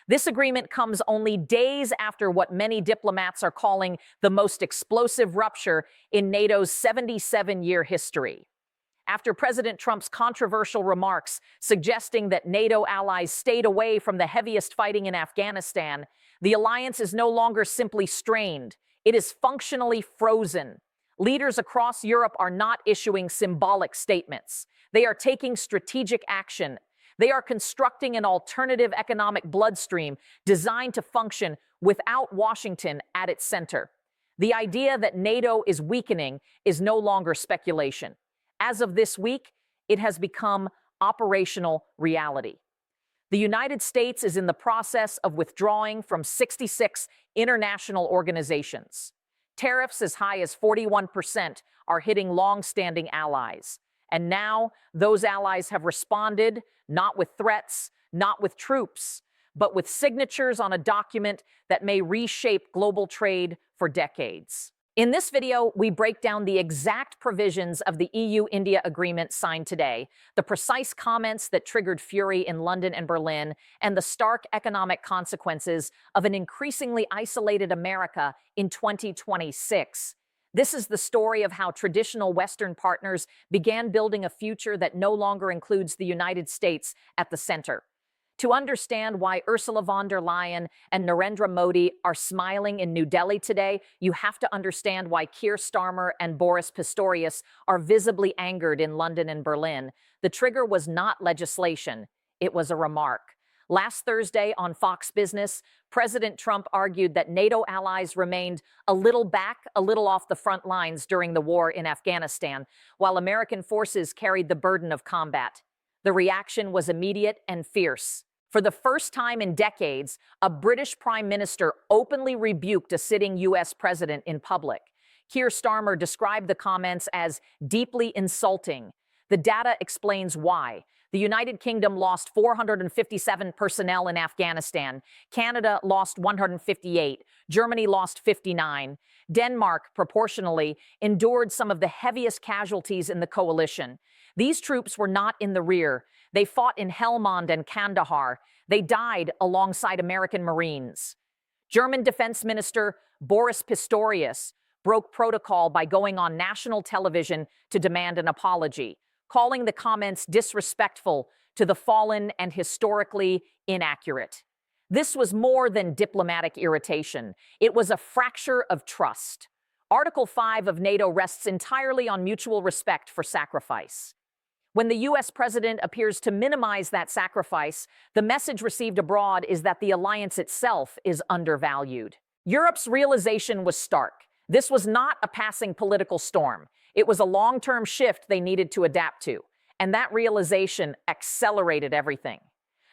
This agreement comes only days after what many diplomats are calling the most explosive rupture in NATO's 77-year history. After President Trump's controversial remarks suggesting that NATO allies stayed away from the heaviest fighting in Afghanistan, the alliance is no longer simply strained. It is functionally frozen. Leaders across Europe are not issuing symbolic statements. They are taking strategic action. They are constructing an alternative economic bloodstream designed to function without Washington at its center. The idea that NATO is weakening is no longer speculation. As of this week, it has become operational reality. The United States is in the process of withdrawing from 66 international organizations. Tariffs as high as 41% are hitting long-standing allies. And now those allies have responded, not with threats, not with troops, but with signatures on a document that may reshape global trade for decades. In this video, we break down the exact provisions of the EU-India agreement signed today, the precise comments that triggered fury in London and Berlin, and the stark economic consequences of an increasingly isolated America in 2026. This is the story of how traditional Western partners began building a future that no longer includes the United States at the center. To understand why Ursula von der Leyen and Narendra Modi are smiling in New Delhi today, you have to understand why Keir Starmer and Boris Pistorius are visibly angered in London and Berlin. The trigger was not legislation, it was a remark. Last Thursday on Fox Business, President Trump argued that NATO allies remained a little back, a little off the front lines during the war in Afghanistan, while American forces carried the burden of combat. The reaction was immediate and fierce. For the first time in decades, a British prime minister openly rebuked a sitting U.S. president in public. Keir Starmer described the comments as deeply insulting. The data explains why. The United Kingdom lost 457 personnel in Afghanistan. Canada lost 158. Germany lost 59. Denmark, proportionally, endured some of the heaviest casualties in the coalition. These troops were not in the rear. They fought in Helmand and Kandahar. They died alongside American Marines. German Defense Minister Boris Pistorius broke protocol by going on national television to demand an apology, calling the comments disrespectful to the fallen and historically inaccurate. This was more than diplomatic irritation. It was a fracture of trust. Article 5 of NATO rests entirely on mutual respect for sacrifice. When the U.S. president appears to minimize that sacrifice, the message received abroad is that the alliance itself is undervalued. Europe's realization was stark. This was not a passing political storm. It was a long-term shift they needed to adapt to, and that realization accelerated everything.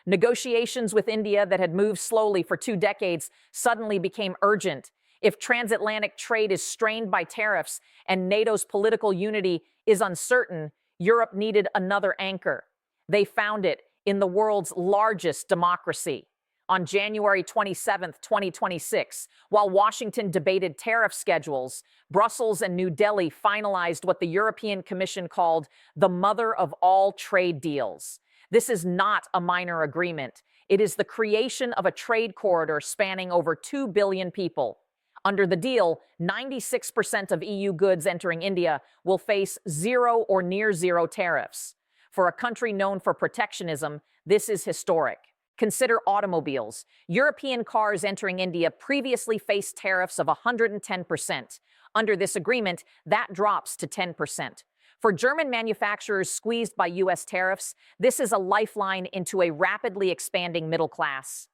Negotiations with India that had moved slowly for 2 decades suddenly became urgent. If transatlantic trade is strained by tariffs and NATO's political unity is uncertain, Europe needed another anchor. They found it in the world's largest democracy. On January 27, 2026, while Washington debated tariff schedules, Brussels and New Delhi finalized what the European Commission called the mother of all trade deals. This is not a minor agreement. It is the creation of a trade corridor spanning over 2 billion people. Under the deal, 96% of EU goods entering India will face 0 or near zero tariffs. For a country known for protectionism, this is historic. Consider automobiles. European cars entering India previously faced tariffs of 110%. Under this agreement, that drops to 10%. For German manufacturers squeezed by U.S. tariffs, this is a lifeline into a rapidly expanding middle class.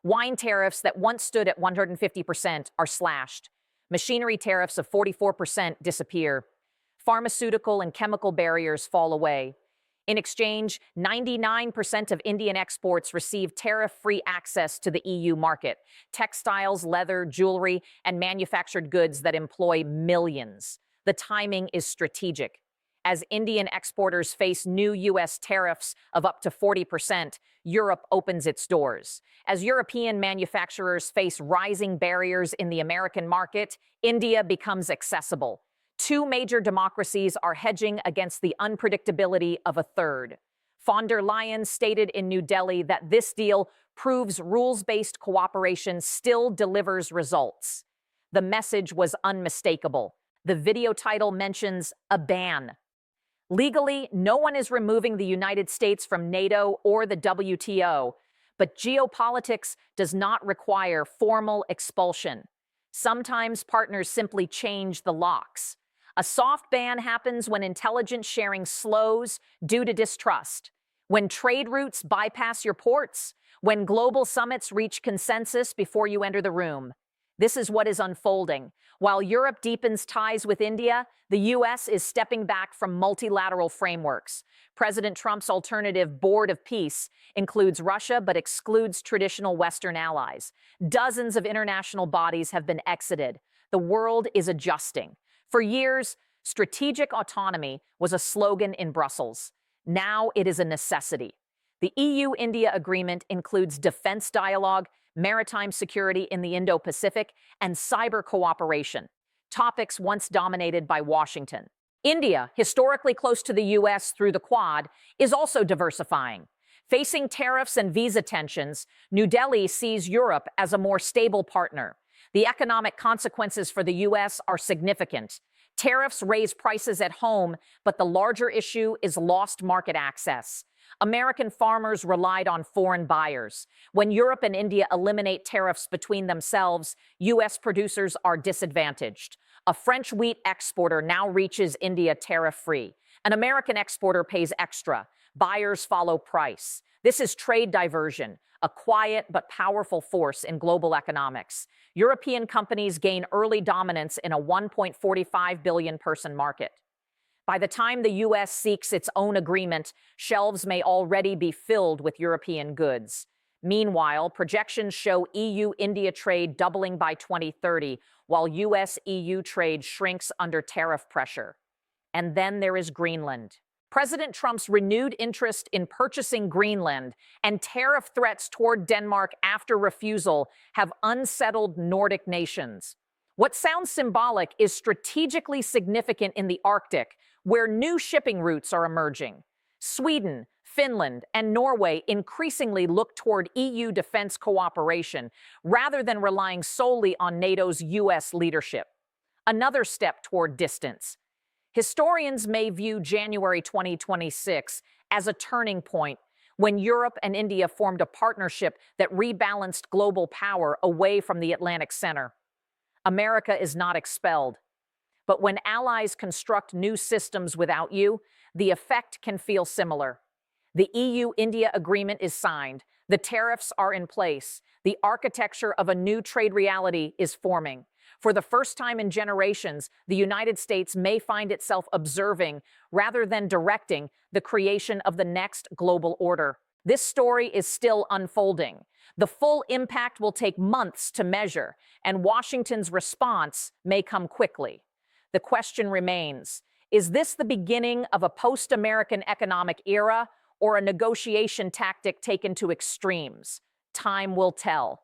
Wine tariffs that once stood at 150% are slashed. Machinery tariffs of 44% disappear. Pharmaceutical and chemical barriers fall away. In exchange, 99% of Indian exports receive tariff-free access to the EU market. Textiles, leather, jewelry, and manufactured goods that employ millions. The timing is strategic. As Indian exporters face new U.S. tariffs of up to 40%, Europe opens its doors. As European manufacturers face rising barriers in the American market, India becomes accessible. 2 major democracies are hedging against the unpredictability of a third. Von der Leyen stated in New Delhi that this deal proves rules-based cooperation still delivers results. The message was unmistakable. The video title mentions a ban. Legally, no one is removing the United States from NATO or the WTO, but geopolitics does not require formal expulsion. Sometimes partners simply change the locks. A soft ban happens when intelligence sharing slows due to distrust, when trade routes bypass your ports, when global summits reach consensus before you enter the room. This is what is unfolding. While Europe deepens ties with India, the U.S. is stepping back from multilateral frameworks. President Trump's alternative Board of Peace includes Russia but excludes traditional Western allies. Dozens of international bodies have been exited. The world is adjusting. For years, strategic autonomy was a slogan in Brussels. Now it is a necessity. The EU-India agreement includes defense dialogue, maritime security in the Indo-Pacific, and cyber cooperation, topics once dominated by Washington. India, historically close to the U.S. through the Quad, is also diversifying. Facing tariffs and visa tensions, New Delhi sees Europe as a more stable partner. The economic consequences for the U.S. are significant. Tariffs raise prices at home, but the larger issue is lost market access. American farmers relied on foreign buyers. When Europe and India eliminate tariffs between themselves, U.S. producers are disadvantaged. A French wheat exporter now reaches India tariff-free. An American exporter pays extra. Buyers follow price. This is trade diversion, a quiet but powerful force in global economics. European companies gain early dominance in a 1.45 billion person market. By the time the U.S. seeks its own agreement, shelves may already be filled with European goods. Meanwhile, projections show EU-India trade doubling by 2030, while U.S.-EU trade shrinks under tariff pressure. And then there is Greenland. President Trump's renewed interest in purchasing Greenland and tariff threats toward Denmark after refusal have unsettled Nordic nations. What sounds symbolic is strategically significant in the Arctic, where new shipping routes are emerging. Sweden, Finland, and Norway increasingly look toward EU defense cooperation rather than relying solely on NATO's U.S. leadership. Another step toward distance. Historians may view January 2026 as a turning point when Europe and India formed a partnership that rebalanced global power away from the Atlantic center. America is not expelled. But when allies construct new systems without you, the effect can feel similar. The EU-India agreement is signed. The tariffs are in place. The architecture of a new trade reality is forming. For the first time in generations, the United States may find itself observing, rather than directing, the creation of the next global order. This story is still unfolding. The full impact will take months to measure, and Washington's response may come quickly. The question remains, is this the beginning of a post-American economic era or a negotiation tactic taken to extremes? Time will tell.